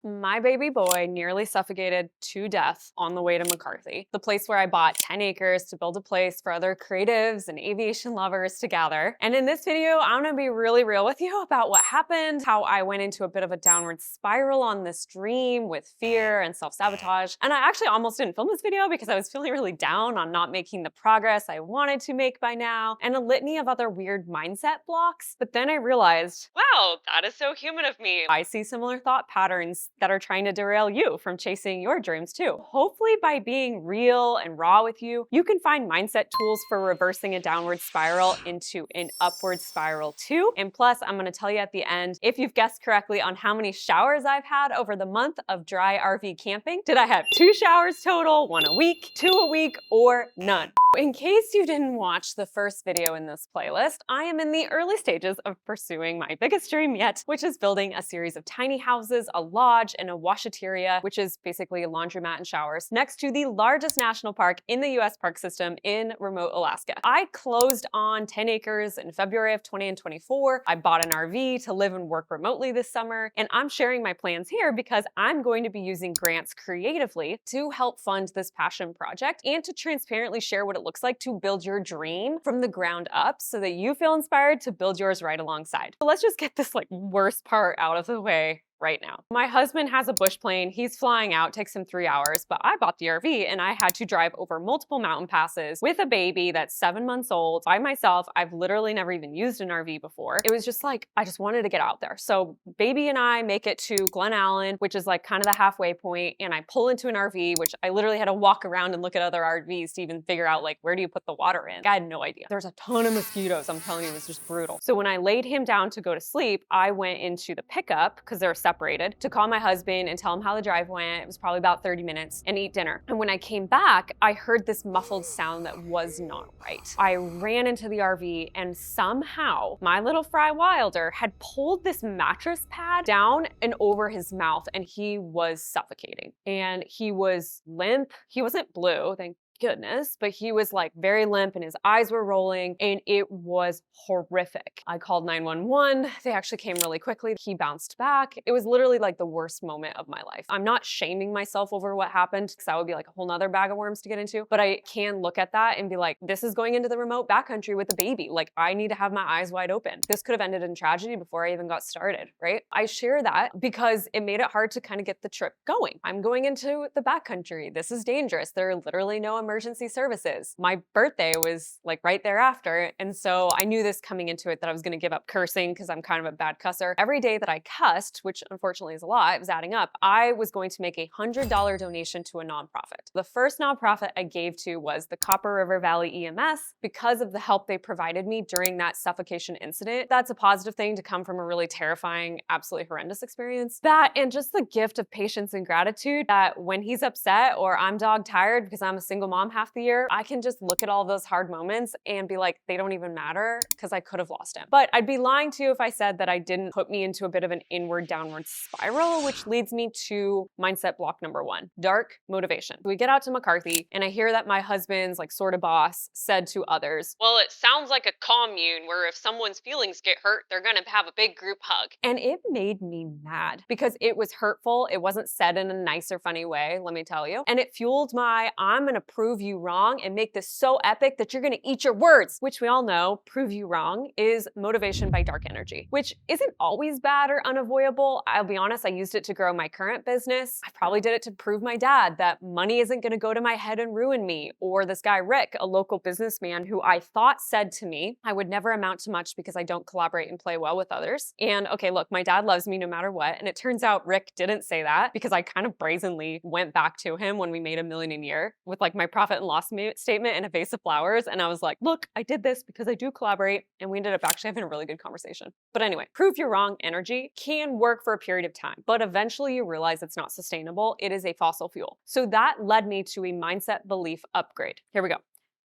My baby boy nearly suffocated to death on the way to McCarthy, the place where I bought 10 acres to build a place for other creatives and aviation lovers to gather. And in this video, I'm gonna be really real with you about what happened, how I went into a bit of a downward spiral on this dream with fear and self-sabotage. And I actually almost didn't film this video because I was feeling really down on not making the progress I wanted to make by now, and a litany of other weird mindset blocks. But then I realized, wow, that is so human of me. I see similar thought patterns that are trying to derail you from chasing your dreams too. Hopefully by being real and raw with you, you can find mindset tools for reversing a downward spiral into an upward spiral too. And plus, I'm gonna tell you at the end, if you've guessed correctly on how many showers I've had over the month of dry RV camping. Did I have 2 showers total, 1 a week, 2 a week, or none? In case you didn't watch the first video in this playlist, I am in the early stages of pursuing my biggest dream yet, which is building a series of tiny houses, a lodge, and a washateria, which is basically a laundromat and showers, next to the largest national park in the US park system in remote Alaska. I closed on 10 acres in February of 2024. I bought an RV to live and work remotely this summer, and I'm sharing my plans here because I'm going to be using grants creatively to help fund this passion project and to transparently share what it looks like to build your dream from the ground up so that you feel inspired to build yours right alongside. So let's just get this worst part out of the way right now. My husband has a bush plane. He's flying out, takes him 3 hours, but I bought the RV and I had to drive over multiple mountain passes with a baby that's 7 months old by myself. I've literally never even used an RV before. It was just I just wanted to get out there. So baby and I make it to Glen Allen, which is kind of the halfway point, and I pull into an RV, which I literally had to walk around and look at other RVs to even figure out where do you put the water in? I had no idea. There's a ton of mosquitoes. I'm telling you, it was just brutal. So when I laid him down to go to sleep, I went into the pickup because they're separated to call my husband and tell him how the drive went. It was probably about 30 minutes, and eat dinner. And when I came back, I heard this muffled sound that was not right. I ran into the RV and somehow my little Fry Wilder had pulled this mattress pad down and over his mouth, and he was suffocating. And he was limp. He wasn't blue, thank goodness, but he was very limp and his eyes were rolling and it was horrific. I called 911. They actually came really quickly. He bounced back. It was literally the worst moment of my life. I'm not shaming myself over what happened because that would be a whole nother bag of worms to get into, but I can look at that and be this is going into the remote backcountry with a baby. I need to have my eyes wide open. This could have ended in tragedy before I even got started, right? I share that because it made it hard to kind of get the trip going. I'm going into the backcountry. This is dangerous. There are literally no emergency services. My birthday was right thereafter. And so I knew this coming into it that I was going to give up cursing because I'm kind of a bad cusser. Every day that I cussed, which unfortunately is a lot, it was adding up, I was going to make a $100 donation to a nonprofit. The first nonprofit I gave to was the Copper River Valley EMS because of the help they provided me during that suffocation incident. That's a positive thing to come from a really terrifying, absolutely horrendous experience. That and just the gift of patience and gratitude that when he's upset or I'm dog tired because I'm a single mom half the year, I can just look at all those hard moments and be they don't even matter because I could have lost him. But I'd be lying to you if I said that I didn't put me into a bit of an inward downward spiral, which leads me to mindset block number 1, dark motivation. We get out to McCarthy and I hear that my husband's sort of boss said to others, well, it sounds like a commune where if someone's feelings get hurt, they're gonna have a big group hug. And it made me mad because it was hurtful. It wasn't said in a nice or funny way, let me tell you. And it fueled my, I'm gonna prove you wrong and make this so epic that you're gonna eat your words, which we all know, prove you wrong, is motivation by dark energy, which isn't always bad or unavoidable. I'll be honest, I used it to grow my current business. I probably did it to prove my dad that money isn't gonna go to my head and ruin me. Or this guy, Rick, a local businessman who I thought said to me, I would never amount to much because I don't collaborate and play well with others. And okay, look, my dad loves me no matter what. And it turns out Rick didn't say that because I kind of brazenly went back to him when we made $1 million a year with my profit and loss statement and a vase of flowers. And I was look, I did this because I do collaborate. And we ended up actually having a really good conversation. But anyway, prove you're wrong energy can work for a period of time, but eventually you realize it's not sustainable. It is a fossil fuel. So that led me to a mindset belief upgrade. Here we go.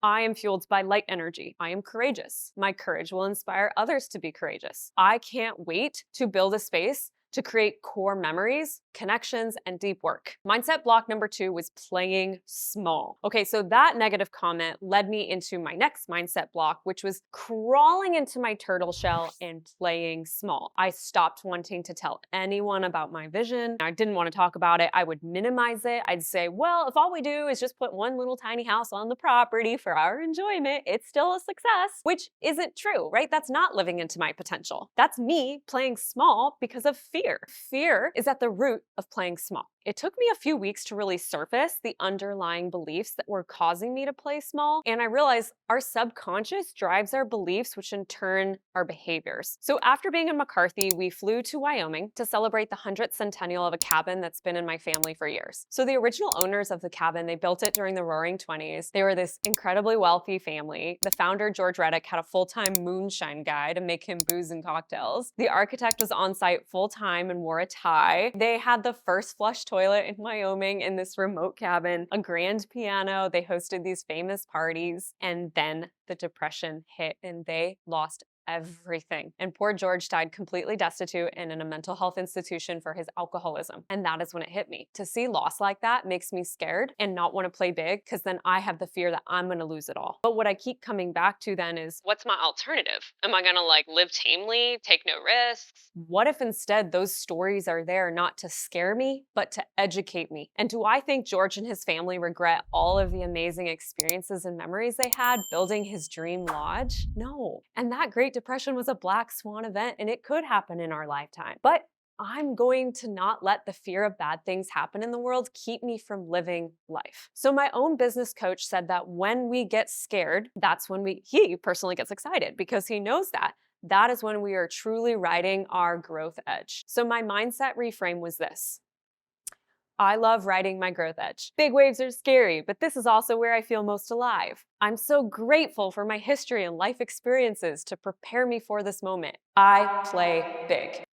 I am fueled by light energy. I am courageous. My courage will inspire others to be courageous. I can't wait to build a space to create core memories, connections, and deep work. Mindset block number 2 was playing small. Okay, so that negative comment led me into my next mindset block, which was crawling into my turtle shell and playing small. I stopped wanting to tell anyone about my vision. I didn't want to talk about it. I would minimize it. I'd say, well, if all we do is just put one little tiny house on the property for our enjoyment, it's still a success, which isn't true, right? That's not living into my potential. That's me playing small because of fear. Fear is at the root of playing small. It took me a few weeks to really surface the underlying beliefs that were causing me to play small, and I realized our subconscious drives our beliefs, which in turn our behaviors. So after being in McCarthy, we flew to Wyoming to celebrate the 100th centennial of a cabin that's been in my family for years. So the original owners of the cabin, they built it during the Roaring 20s. They were this incredibly wealthy family. The founder, George Reddick, had a full-time moonshine guy to make him booze and cocktails. The architect was on site full-time and wore a tie. They had the first flush toilet in Wyoming in this remote cabin, a grand piano. They hosted these famous parties, and then the Depression hit and they lost everything. And poor George died completely destitute and in a mental health institution for his alcoholism. And that is when it hit me. To see loss like that makes me scared and not want to play big, because then I have the fear that I'm going to lose it all. But what I keep coming back to then is, what's my alternative? Am I going to live tamely, take no risks? What if instead those stories are there not to scare me, but to educate me? And do I think George and his family regret all of the amazing experiences and memories they had building his dream lodge? No. And that Great Depression was a black swan event, and it could happen in our lifetime. But I'm going to not let the fear of bad things happen in the world keep me from living life. So my own business coach said that when we get scared, that's when he personally gets excited, because he knows that is when we are truly riding our growth edge. So my mindset reframe was this: I love riding my growth edge. Big waves are scary, but this is also where I feel most alive. I'm so grateful for my history and life experiences to prepare me for this moment. I play big.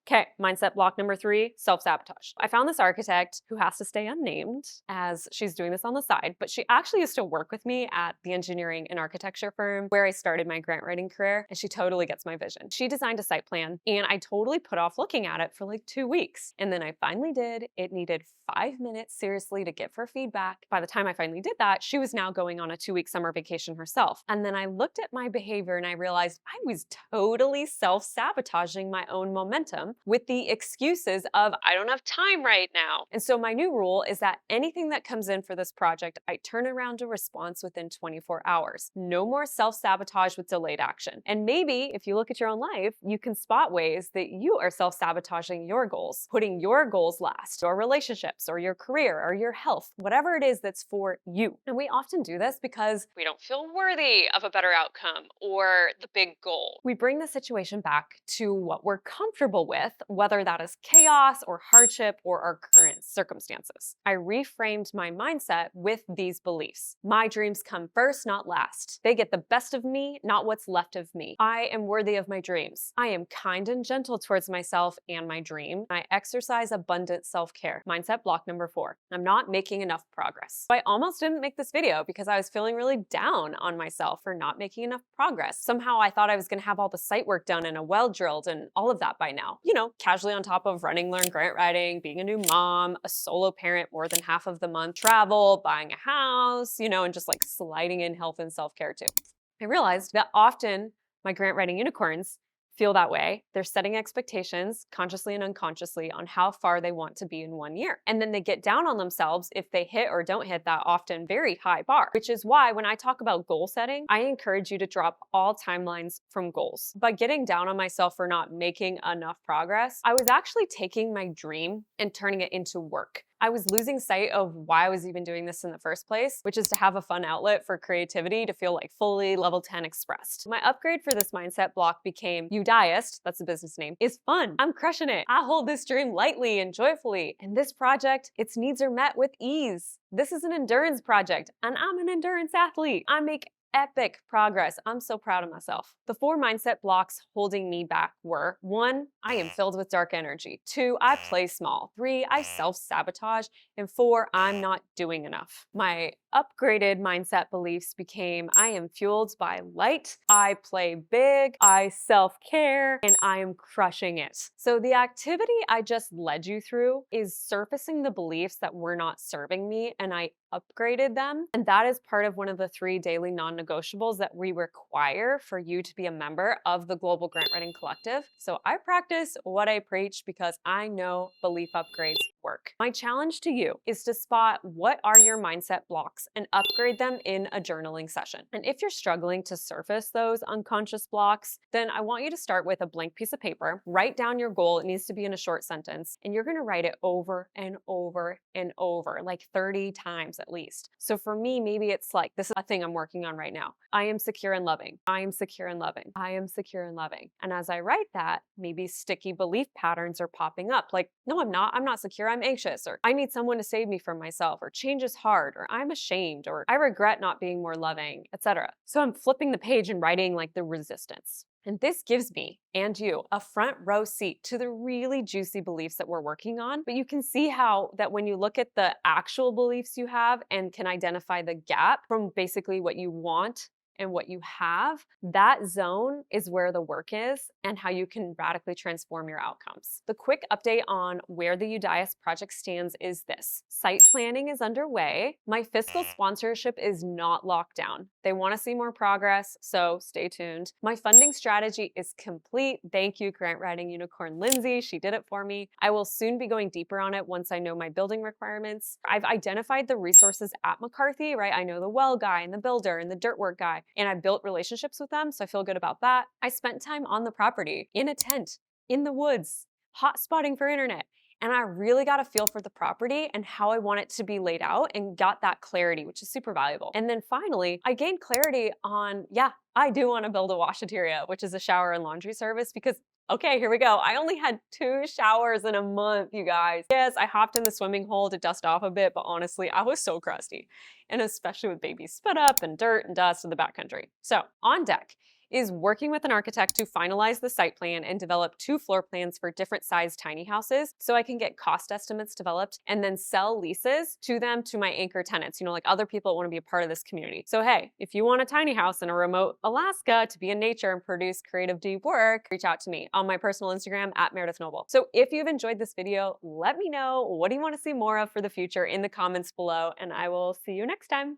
Okay, mindset block number 3, self-sabotage. I found this architect who has to stay unnamed as she's doing this on the side, but she actually used to work with me at the engineering and architecture firm where I started my grant writing career, and she totally gets my vision. She designed a site plan, and I totally put off looking at it for 2 weeks. And then I finally did. It needed 5 minutes seriously to give her feedback. By the time I finally did that, she was now going on a 2-week summer vacation herself. And then I looked at my behavior and I realized I was totally self-sabotaging my own momentum with the excuses of, I don't have time right now. And so my new rule is that anything that comes in for this project, I turn around a response within 24 hours. No more self-sabotage with delayed action. And maybe if you look at your own life, you can spot ways that you are self-sabotaging your goals, putting your goals last, your relationships or your career or your health, whatever it is that's for you. And we often do this because we don't feel worthy of a better outcome or the big goal. We bring the situation back to what we're comfortable with, whether that is chaos or hardship or our current circumstances. I reframed my mindset with these beliefs. My dreams come first, not last. They get the best of me, not what's left of me. I am worthy of my dreams. I am kind and gentle towards myself and my dream. I exercise abundant self-care. Mindset block number 4. I'm not making enough progress. So I almost didn't make this video because I was feeling really down on myself for not making enough progress. Somehow I thought I was going to have all the site work done and a well drilled and all of that by now. Casually on top of running, learn, grant writing, being a new mom, a solo parent more than half of the month, travel, buying a house, and just sliding in health and self-care too. I realized that often my grant writing unicorns feel that way. They're setting expectations consciously and unconsciously on how far they want to be in 1 year. And then they get down on themselves if they hit or don't hit that often very high bar, which is why when I talk about goal setting, I encourage you to drop all timelines from goals. By getting down on myself for not making enough progress, I was actually taking my dream and turning it into work. I was losing sight of why I was even doing this in the first place, which is to have a fun outlet for creativity to feel fully level 10 expressed. My upgrade for this mindset block became Udiest, that's the business name, is fun. I'm crushing it. I hold this dream lightly and joyfully. And this project, its needs are met with ease. This is an endurance project, and I'm an endurance athlete. I make epic progress. I'm so proud of myself. The 4 mindset blocks holding me back were: 1, I am filled with dark energy. 2, I play small. 3, I self-sabotage. And 4, I'm not doing enough. My upgraded mindset beliefs became: I am fueled by light, I play big, I self-care, and I am crushing it. So the activity I just led you through is surfacing the beliefs that were not serving me, and I upgraded them. And that is part of one of the 3 daily non-negotiables that we require for you to be a member of the Global Grant Writing Collective. So I practice what I preach because I know belief upgrades work. My challenge to you is to spot what are your mindset blocks and upgrade them in a journaling session. And if you're struggling to surface those unconscious blocks, then I want you to start with a blank piece of paper, write down your goal. It needs to be in a short sentence, and you're going to write it over and over and over, like 30 times at least. So for me, maybe it's like, this is a thing I'm working on right now. I am secure and loving. I am secure and loving. I am secure and loving. And as I write that, maybe sticky belief patterns are popping up. Like, no, I'm not. I'm not secure. I'm anxious. Or I need someone to save me from myself. Or change is hard. Or I'm ashamed. Or I regret not being more loving, etc. So I'm flipping the page and writing like the resistance. And this gives me and you a front row seat to the really juicy beliefs that we're working on. But you can see how that when you look at the actual beliefs you have and can identify the gap from basically what you want and what you have, that zone is where the work is and how you can radically transform your outcomes. The quick update on where the Udias project stands is this: site planning is underway. My fiscal sponsorship is not locked down. They want to see more progress, so stay tuned. My funding strategy is complete. Thank you, grant writing unicorn Lindsay. She did it for me. I will soon be going deeper on it once I know my building requirements. I've identified the resources at McCarthy, right? I know the well guy and the builder and the dirt work guy, and I built relationships with them, so I feel good about that. I spent time on the property, in a tent, in the woods, hot spotting for internet. And I really got a feel for the property and how I want it to be laid out and got that clarity, which is super valuable. And then finally, I gained clarity on, yeah, I do want to build a washateria, which is a shower and laundry service, because okay, here we go. I only had 2 showers in a month, you guys. Yes, I hopped in the swimming hole to dust off a bit, but honestly, I was so crusty. And especially with baby spit up and dirt and dust in the backcountry. So on deck is working with an architect to finalize the site plan and develop 2 floor plans for different sized tiny houses so I can get cost estimates developed and then sell leases to them, to my anchor tenants, you know, like other people that want to be a part of this community. So hey, if you want a tiny house in a remote Alaska to be in nature and produce creative deep work, reach out to me on my personal Instagram at Meredith Noble. So if you've enjoyed this video, let me know, what do you want to see more of for the future in the comments below, and I will see you next time.